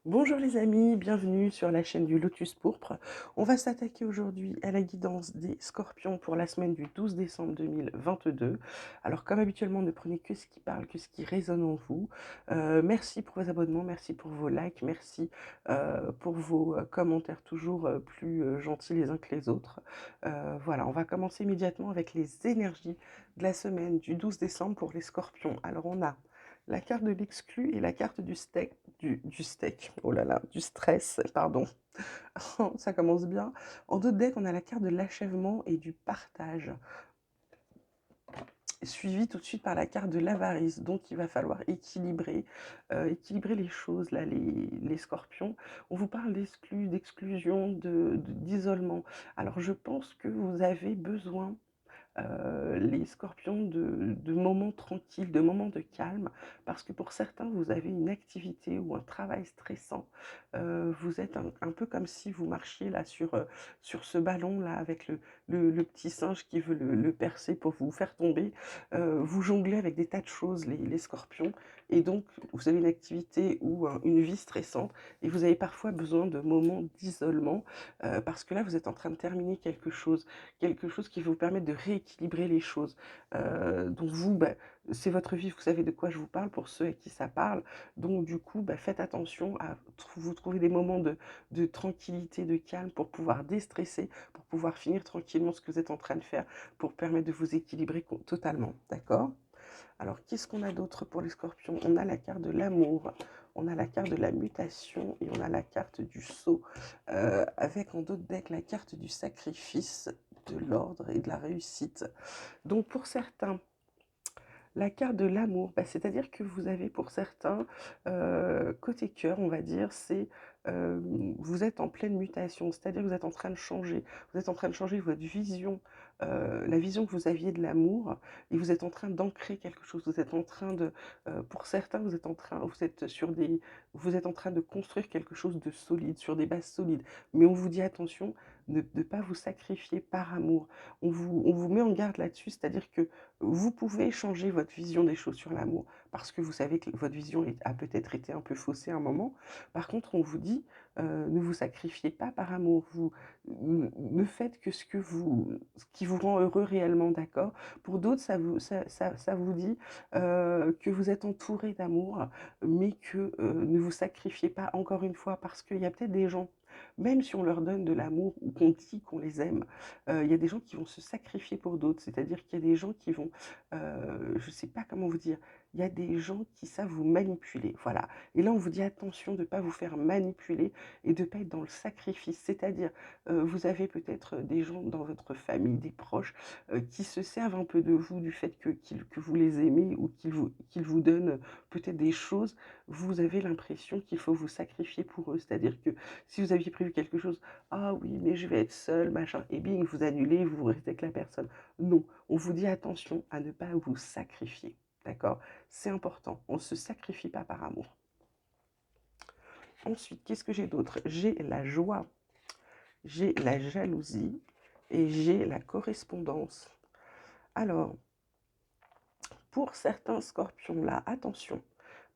Bonjour les amis, bienvenue sur la chaîne du Lotus Pourpre. On va s'attaquer aujourd'hui à la guidance des scorpions pour la semaine du 12 décembre 2022. Alors comme habituellement, ne prenez que ce qui parle, que ce qui résonne en vous. Merci pour vos abonnements, merci pour vos likes, merci pour vos commentaires toujours plus gentils les uns que les autres. Voilà, on va commencer immédiatement avec les énergies de la semaine du 12 décembre pour les scorpions. Alors on a la carte de l'exclu et la carte du steak, du steak, oh là là, du stress, pardon. Ça commence bien. En dos de deck, on a la carte de l'achèvement et du partage, suivi tout de suite par la carte de l'avarice. Donc il va falloir équilibrer les choses, là, les scorpions. On vous parle d'exclusion, d'isolement. Alors je pense que vous avez besoin les scorpions de moments tranquilles, de moments de calme, parce que pour certains, vous avez une activité ou un travail stressant. Vous êtes un peu comme si vous marchiez là sur ce ballon-là avec le petit singe qui veut le percer pour vous faire tomber. Vous jonglez avec des tas de choses, les scorpions, et donc vous avez une activité ou une vie stressante, et vous avez parfois besoin de moments d'isolement, parce que là, vous êtes en train de terminer quelque chose qui va vous permettre de rééquilibrer les choses. Donc vous, c'est votre vie, vous savez de quoi je vous parle pour ceux à qui ça parle. Donc du coup, faites attention à vous trouver des moments de tranquillité, de calme pour pouvoir déstresser, pour pouvoir finir tranquillement ce que vous êtes en train de faire, pour permettre de vous équilibrer totalement. D'accord? Alors, qu'est-ce qu'on a d'autre pour les scorpions? On a la carte de l'amour, on a la carte de la mutation et on a la carte du sceau. Avec en dos de deck la carte du sacrifice, de l'ordre et de la réussite. Donc, pour certains, la carte de l'amour, c'est-à-dire que vous avez pour certains, côté cœur, on va dire, vous êtes en pleine mutation, c'est-à-dire que vous êtes en train de changer. Vous êtes en train de changer votre vision, la vision que vous aviez de l'amour, et vous êtes en train d'ancrer quelque chose. Vous êtes en train pour certains, vous êtes en train de construire quelque chose de solide, sur des bases solides. Mais on vous dit attention, ne pas vous sacrifier par amour. On vous met en garde là-dessus, c'est-à-dire que vous pouvez changer votre vision des choses sur l'amour, parce que vous savez que votre vision a peut-être été un peu faussée à un moment. Par contre, on vous dit, ne vous sacrifiez pas par amour. Ne faites que ce qui vous rend heureux réellement, d'accord? Pour d'autres, ça vous dit que vous êtes entouré d'amour, mais que ne vous sacrifiez pas encore une fois, parce qu'il y a peut-être des gens, même si on leur donne de l'amour ou qu'on dit qu'on les aime, il y a des gens qui vont se sacrifier pour d'autres. C'est-à-dire qu'il y a des gens qui vont, je ne sais pas comment vous dire, il y a des gens qui savent vous manipuler, voilà. Et là, on vous dit attention de ne pas vous faire manipuler et de ne pas être dans le sacrifice. C'est-à-dire, vous avez peut-être des gens dans votre famille, des proches, qui se servent un peu de vous, du fait que vous les aimez, ou qu'ils vous donnent peut-être des choses. Vous avez l'impression qu'il faut vous sacrifier pour eux. C'est-à-dire que si vous aviez prévu quelque chose, ah oui, mais je vais être seule, machin, et bing, vous annulez, vous restez avec la personne. Non, on vous dit attention à ne pas vous sacrifier. D'accord? C'est important. On ne se sacrifie pas par amour. Ensuite, qu'est-ce que j'ai d'autre? J'ai la joie, j'ai la jalousie et j'ai la correspondance. Alors, pour certains scorpions là, attention,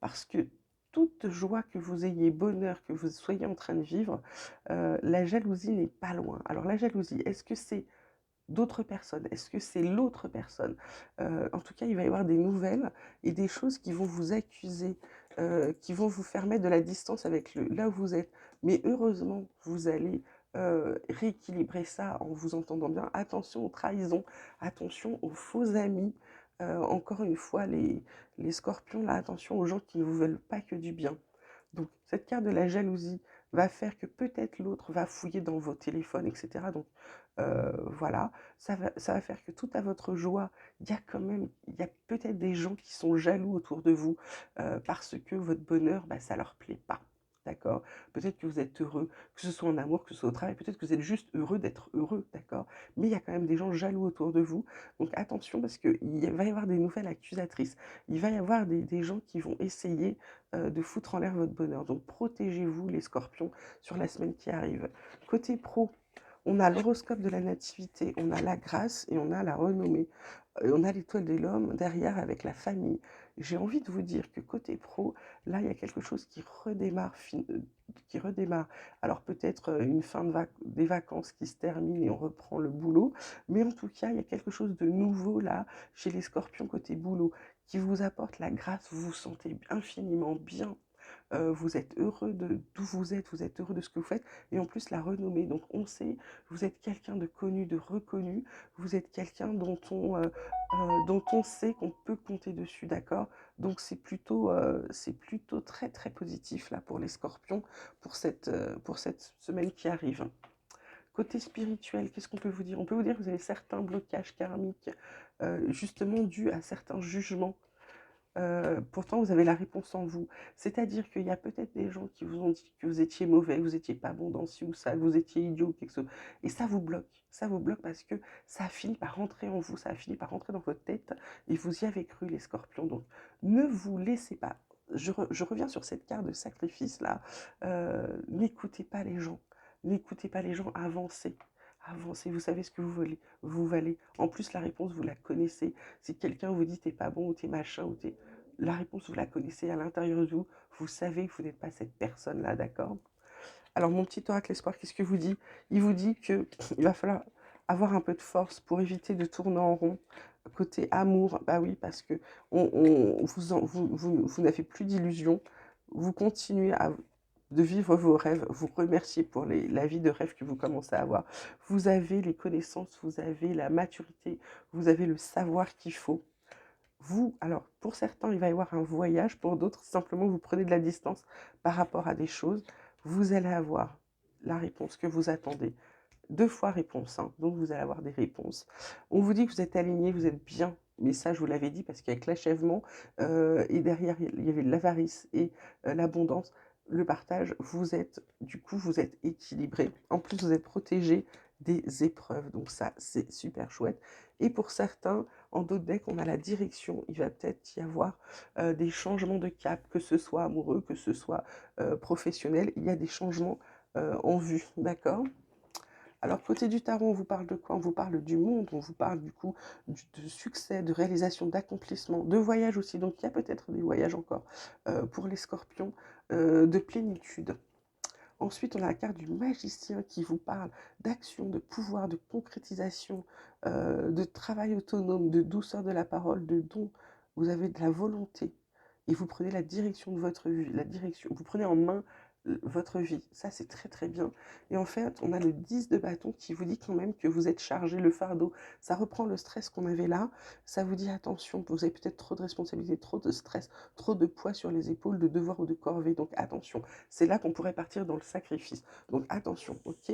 parce que toute joie que vous ayez, bonheur que vous soyez en train de vivre, la jalousie n'est pas loin. Alors la jalousie, est-ce que c'est d'autres personnes? Est-ce que c'est l'autre personne? En tout cas, il va y avoir des nouvelles et des choses qui vont vous accuser, qui vont vous faire mettre de la distance avec là où vous êtes. Mais heureusement, vous allez rééquilibrer ça en vous entendant bien. Attention aux trahisons, attention aux faux amis. Encore une fois, les scorpions, là, attention aux gens qui ne vous veulent pas que du bien. Donc, cette carte de la jalousie va faire que peut-être l'autre va fouiller dans vos téléphones, etc. Donc, voilà, ça va faire que tout à votre joie, il y a peut-être des gens qui sont jaloux autour de vous, parce que votre bonheur, ça leur plaît pas. D'accord? Peut-être que vous êtes heureux, que ce soit en amour, que ce soit au travail, peut-être que vous êtes juste heureux d'être heureux, d'accord? Mais il y a quand même des gens jaloux autour de vous. Donc attention, parce qu'il va y avoir des nouvelles accusatrices. Il va y avoir des gens qui vont essayer de foutre en l'air votre bonheur. Donc protégez-vous les scorpions sur la semaine qui arrive. Côté pro, on a l'horoscope de la nativité, on a la grâce et on a la renommée. On a l'étoile de l'homme derrière avec la famille. J'ai envie de vous dire que côté pro, là, il y a quelque chose qui redémarre. Alors peut-être une fin des vacances qui se termine et on reprend le boulot, mais en tout cas, il y a quelque chose de nouveau là chez les scorpions côté boulot qui vous apporte la grâce, vous vous sentez infiniment bien, vous êtes heureux d'où vous êtes heureux de ce que vous faites et en plus la renommée. Donc on sait, vous êtes quelqu'un de connu, de reconnu, vous êtes quelqu'un dont on sait qu'on peut compter dessus, d'accord? Donc c'est plutôt très très positif là pour les scorpions pour cette semaine qui arrive. Côté spirituel, qu'est-ce qu'on peut vous dire? On peut vous dire que vous avez certains blocages karmiques, justement dus à certains jugements. Pourtant, vous avez la réponse en vous. C'est-à-dire qu'il y a peut-être des gens qui vous ont dit que vous étiez mauvais, que vous étiez pas bon dans ci ou ça, que vous étiez idiot, quelque chose. Et ça vous bloque. Ça vous bloque parce que ça a fini par rentrer en vous, ça a fini par rentrer dans votre tête et vous y avez cru, les scorpions. Donc, ne vous laissez pas. Je reviens sur cette carte de sacrifice là. N'écoutez pas les gens. N'écoutez pas les gens, avancez. Avancez, vous savez ce que vous voulez, vous valez. En plus, la réponse, vous la connaissez. Si quelqu'un vous dit t'es pas bon ou t'es machin ou t'es la réponse, vous la connaissez à l'intérieur de vous. Vous savez que vous n'êtes pas cette personne-là, d'accord? Alors, mon petit oracle espoir, qu'est-ce que vous dit? Il vous dit qu'il va falloir avoir un peu de force pour éviter de tourner en rond. Côté amour, bah oui, parce que vous n'avez plus d'illusions. Vous continuez de vivre vos rêves. Vous remerciez pour la vie de rêve que vous commencez à avoir. Vous avez les connaissances, vous avez la maturité, vous avez le savoir qu'il faut. Alors, pour certains, il va y avoir un voyage, pour d'autres, simplement, vous prenez de la distance par rapport à des choses. Vous allez avoir la réponse que vous attendez. 2 fois réponse, hein, donc vous allez avoir des réponses. On vous dit que vous êtes aligné, vous êtes bien, mais ça, je vous l'avais dit, parce qu'avec l'achèvement, et derrière, il y avait l'avarice et l'abondance, le partage, vous êtes équilibré. En plus, vous êtes protégé des épreuves, donc ça, c'est super chouette. Et pour certains, en d'autres decks, on a la direction. Il va peut-être y avoir des changements de cap, que ce soit amoureux, que ce soit professionnel. Il y a des changements en vue, d'accord? Alors, côté du tarot, on vous parle de quoi? On vous parle du monde, on vous parle du coup de succès, de réalisation, d'accomplissement, de voyage aussi. Donc, il y a peut-être des voyages encore pour les scorpions, de plénitude. Ensuite, on a la carte du magicien qui vous parle d'action, de pouvoir, de concrétisation, de travail autonome, de douceur de la parole, de don. Vous avez de la volonté et vous prenez la direction de votre vie, vous prenez en main votre vie. Ça, c'est très très bien. Et en fait, on a le 10 de bâton qui vous dit quand même que vous êtes chargé, le fardeau. Ça reprend le stress qu'on avait là. Ça vous dit attention, vous avez peut-être trop de responsabilités, trop de stress, trop de poids sur les épaules, de devoirs ou de corvée. Donc attention. C'est là qu'on pourrait partir dans le sacrifice. Donc attention, ok?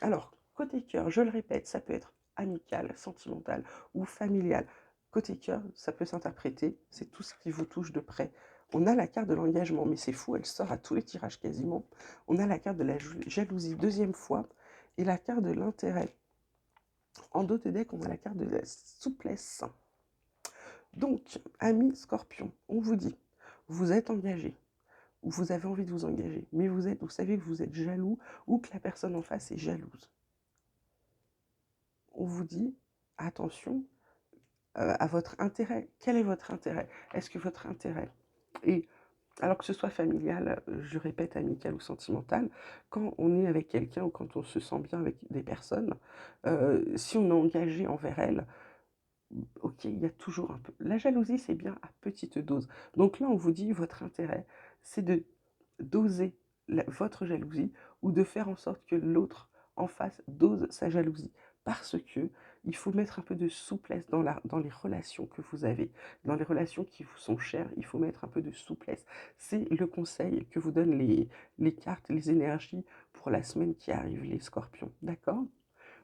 Alors, côté cœur, je le répète, ça peut être amical, sentimental ou familial. Côté cœur, ça peut s'interpréter, c'est tout ce qui vous touche de près. On a la carte de l'engagement, mais c'est fou, elle sort à tous les tirages quasiment. On a la carte de la jalousie, deuxième fois, et la carte de l'intérêt. En dos de deck, on a la carte de la souplesse. Donc, ami scorpion, on vous dit, vous êtes engagé, ou vous avez envie de vous engager, mais vous savez que vous êtes jaloux ou que la personne en face est jalouse. On vous dit, attention à votre intérêt. Quel est votre intérêt? Est-ce que votre intérêt est, alors que ce soit familial, je répète, amical ou sentimental, quand on est avec quelqu'un ou quand on se sent bien avec des personnes, si on est engagé envers elles, ok, il y a toujours un peu. La jalousie, c'est bien à petite dose. Donc là, on vous dit, votre intérêt, c'est de doser votre jalousie ou de faire en sorte que l'autre en face dose sa jalousie. Parce que il faut mettre un peu de souplesse dans les relations que vous avez, dans les relations qui vous sont chères, il faut mettre un peu de souplesse. C'est le conseil que vous donnent les cartes, les énergies pour la semaine qui arrive, les scorpions. D'accord?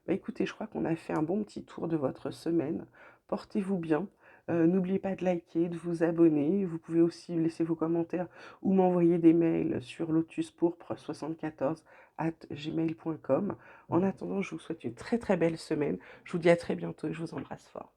Bah, écoutez, je crois qu'on a fait un bon petit tour de votre semaine. Portez-vous bien. N'oubliez pas de liker, de vous abonner. Vous pouvez aussi laisser vos commentaires ou m'envoyer des mails sur lotuspourpre74@gmail.com. En attendant, je vous souhaite une très très belle semaine. Je vous dis à très bientôt et je vous embrasse fort.